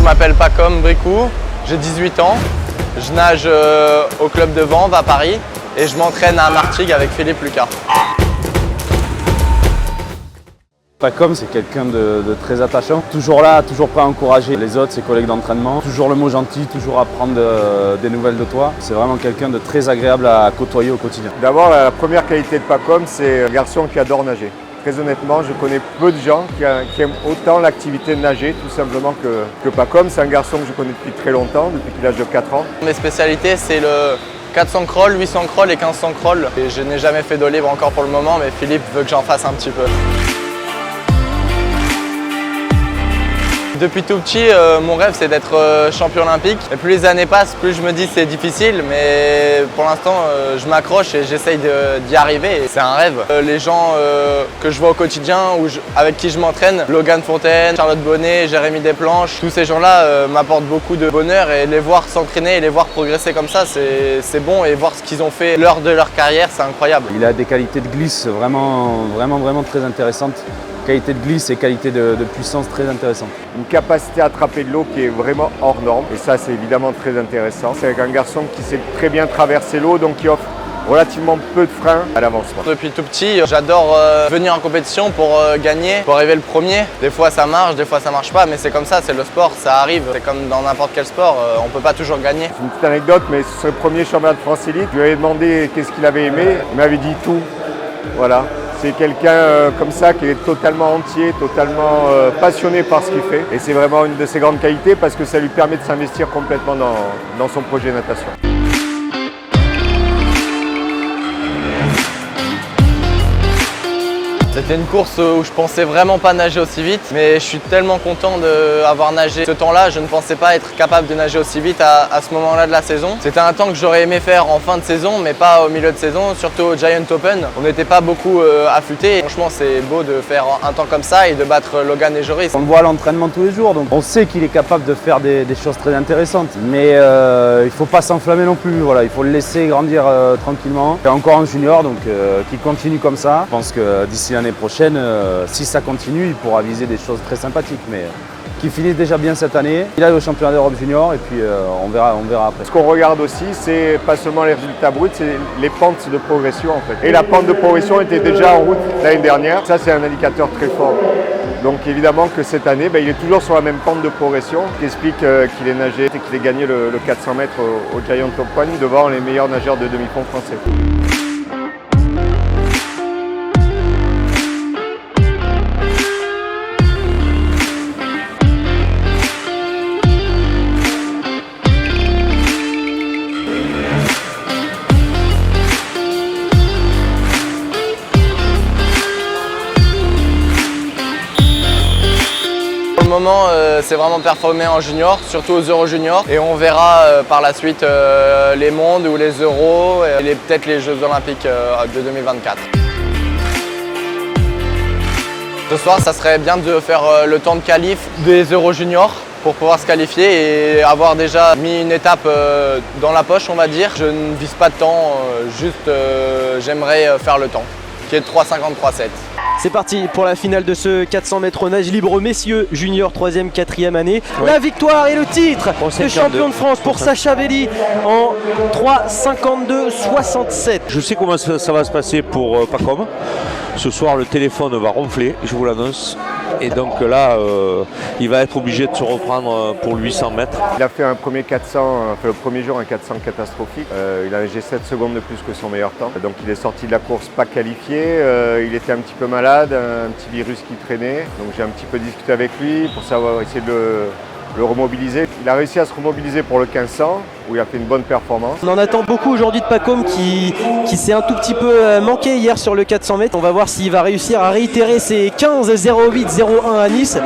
m'appelle Pacom Bricou, j'ai 18 ans. Je nage au club de Vanves à Paris et je m'entraîne à Martigues avec Philippe Lucas. Pacom, c'est quelqu'un de très attachant, toujours là, toujours prêt à encourager les autres, ses collègues d'entraînement, toujours le mot gentil, toujours à prendre des nouvelles de toi. C'est vraiment quelqu'un de très agréable à côtoyer au quotidien. D'abord, la première qualité de Pacom, c'est un garçon qui adore nager. Très honnêtement, je connais peu de gens qui aiment autant l'activité de nager, tout simplement que Pacom. C'est un garçon que je connais depuis très longtemps, depuis qu'il a l'âge de 4 ans. Mes spécialités, c'est le 400 crawl, 800 crawl et 1500 crawl. Et je n'ai jamais fait d'eau libre encore pour le moment, mais Philippe veut que j'en fasse un petit peu. Depuis tout petit, mon rêve c'est d'être champion olympique. Et plus les années passent, plus je me dis c'est difficile, mais pour l'instant je m'accroche et j'essaye d'y arriver. C'est un rêve. Les gens que je vois au quotidien, avec qui je m'entraîne, Logan Fontaine, Charlotte Bonnet, Jérémy Desplanches, tous ces gens-là m'apportent beaucoup de bonheur et les voir s'entraîner et les voir progresser comme ça, c'est bon, et voir ce qu'ils ont fait lors de leur carrière, c'est incroyable. Il a des qualités de glisse vraiment très intéressantes. Qualité de glisse et qualité de puissance très intéressante. Une capacité à attraper de l'eau qui est vraiment hors norme et ça c'est évidemment très intéressant. C'est un garçon qui sait très bien traverser l'eau, donc qui offre relativement peu de freins à l'avancement. Depuis tout petit, j'adore venir en compétition pour gagner, pour arriver le premier. Des fois ça marche, des fois ça marche pas, mais c'est comme ça, c'est le sport, ça arrive. C'est comme dans n'importe quel sport, on peut pas toujours gagner. C'est une petite anecdote, mais ce serait le premier championnat de France élite. Je lui avais demandé qu'est-ce qu'il avait aimé, il m'avait dit tout. Voilà. C'est quelqu'un comme ça qui est totalement entier, totalement passionné par ce qu'il fait. Et c'est vraiment une de ses grandes qualités parce que ça lui permet de s'investir complètement dans son projet de natation. C'était une course où je pensais vraiment pas nager aussi vite, mais je suis tellement content d'avoir nagé ce temps-là. Je ne pensais pas être capable de nager aussi vite à ce moment-là de la saison. C'était un temps que j'aurais aimé faire en fin de saison, mais pas au milieu de saison, surtout au Giant Open. On n'était pas beaucoup affûtés. Franchement, c'est beau de faire un temps comme ça et de battre Logan et Joris. On le voit à l'entraînement tous les jours, donc on sait qu'il est capable de faire des choses très intéressantes. Mais il ne faut pas s'enflammer non plus. Voilà, il faut le laisser grandir tranquillement. Il est encore en junior, donc qu'il continue comme ça. Je pense que d'ici l'année prochaine, si ça continue, il pourra viser des choses très sympathiques, mais qu'il finisse déjà bien cette année. Il a le championnat d'Europe junior et puis on verra après. Ce qu'on regarde aussi, c'est pas seulement les résultats bruts, c'est les pentes de progression en fait. Et la pente de progression était déjà en route l'année dernière. Ça, c'est un indicateur très fort. Donc évidemment que cette année, il est toujours sur la même pente de progression, qui explique qu'il ait nagé et qu'il ait gagné le 400 mètres au Giant Open devant les meilleurs nageurs de demi-fond français. Pour le moment, c'est vraiment performé en junior, surtout aux Euro Juniors. Et on verra par la suite les mondes ou les Euros et peut-être les Jeux Olympiques de 2024. Ce soir, ça serait bien de faire le temps de qualif des Euro Juniors pour pouvoir se qualifier et avoir déjà mis une étape dans la poche, on va dire. Je ne vise pas de temps, juste j'aimerais faire le temps, qui est de 3,53,7. C'est parti pour la finale de ce 400 mètres nage libre messieurs junior 3e, 4e année. Ouais. La victoire et le titre de champion de France pour Sacha Belli en 3,52,67. Je sais comment ça va se passer pour Pacom. Ce soir le téléphone va ronfler, je vous l'annonce. Et donc là, il va être obligé de se reprendre pour le 800 mètres. Il a fait un premier 400, le premier jour un 400 catastrophique. Il a nagé 7 secondes de plus que son meilleur temps. Donc il est sorti de la course pas qualifié. Il était un petit peu malade, un petit virus qui traînait. Donc j'ai un petit peu discuté avec lui pour savoir essayer de le remobiliser. Il a réussi à se remobiliser pour le 1500 où il a fait une bonne performance. On en attend beaucoup aujourd'hui de Pacom qui s'est un tout petit peu manqué hier sur le 400 mètres. On va voir s'il va réussir à réitérer ses 15,08,01 à Nice.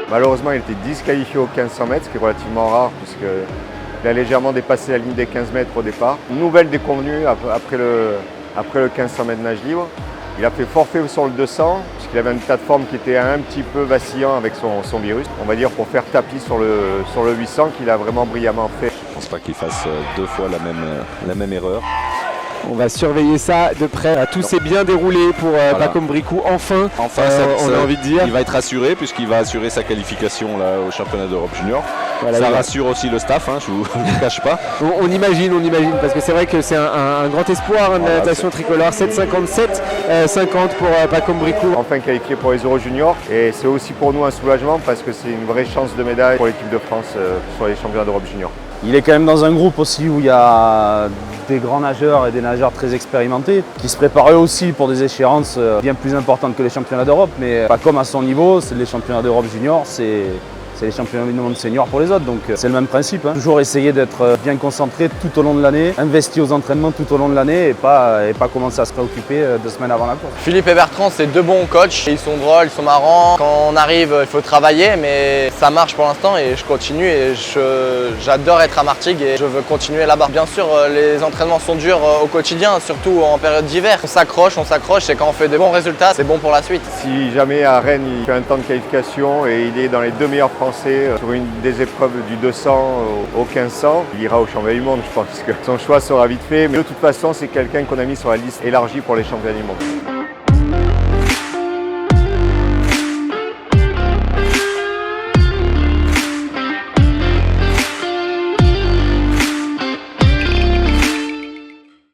Malheureusement, il était disqualifié au 1500 mètres, ce qui est relativement rare puisqu'il a légèrement dépassé la ligne des 15 mètres au départ. Nouvelle déconvenue après le 1500 mètres nage libre. Il a fait forfait sur le 200 puisqu'il avait un état de forme qui était un petit peu vacillant avec son virus. On va dire pour faire tapis sur le 800 qu'il a vraiment brillamment fait. Je ne pense pas qu'il fasse deux fois la même erreur. On va surveiller ça de près. Tout s'est bien déroulé pour Pacom Bricou. Enfin, on a envie de dire. Il va être assuré puisqu'il va assurer sa qualification là, au championnat d'Europe junior. Voilà, ça rassure aussi le staff, hein, je ne vous le cache pas. On imagine, parce que c'est vrai que c'est un grand espoir de la natation tricolore. 7,57,50 pour Pacom Bricou. Enfin qualifié pour les Euro Juniors et c'est aussi pour nous un soulagement parce que c'est une vraie chance de médaille pour l'équipe de France sur les championnats d'Europe Junior. Il est quand même dans un groupe aussi où il y a des grands nageurs et des nageurs très expérimentés qui se préparent eux aussi pour des échéances bien plus importantes que les championnats d'Europe, mais pas comme à son niveau, c'est les championnats d'Europe junior, c'est les championnats du monde senior pour les autres, donc c'est le même principe. Hein. Toujours essayer d'être bien concentré tout au long de l'année, investi aux entraînements tout au long de l'année et pas commencer à se préoccuper 2 semaines avant la course. Philippe et Bertrand, c'est 2 bons coachs. Ils sont drôles, ils sont marrants. Quand on arrive, il faut travailler, mais ça marche pour l'instant et je continue et j'adore être à Martigues et je veux continuer là-bas. Bien sûr, les entraînements sont durs au quotidien, surtout en période d'hiver. On s'accroche et quand on fait des bons résultats, c'est bon pour la suite. Si jamais à Rennes, il fait un temps de qualification et il est dans les 2 meilleurs Français sur une des épreuves du 200 au 1500, il ira au championnat du monde, je pense que son choix sera vite fait. Mais de toute façon, c'est quelqu'un qu'on a mis sur la liste élargie pour les championnats du monde.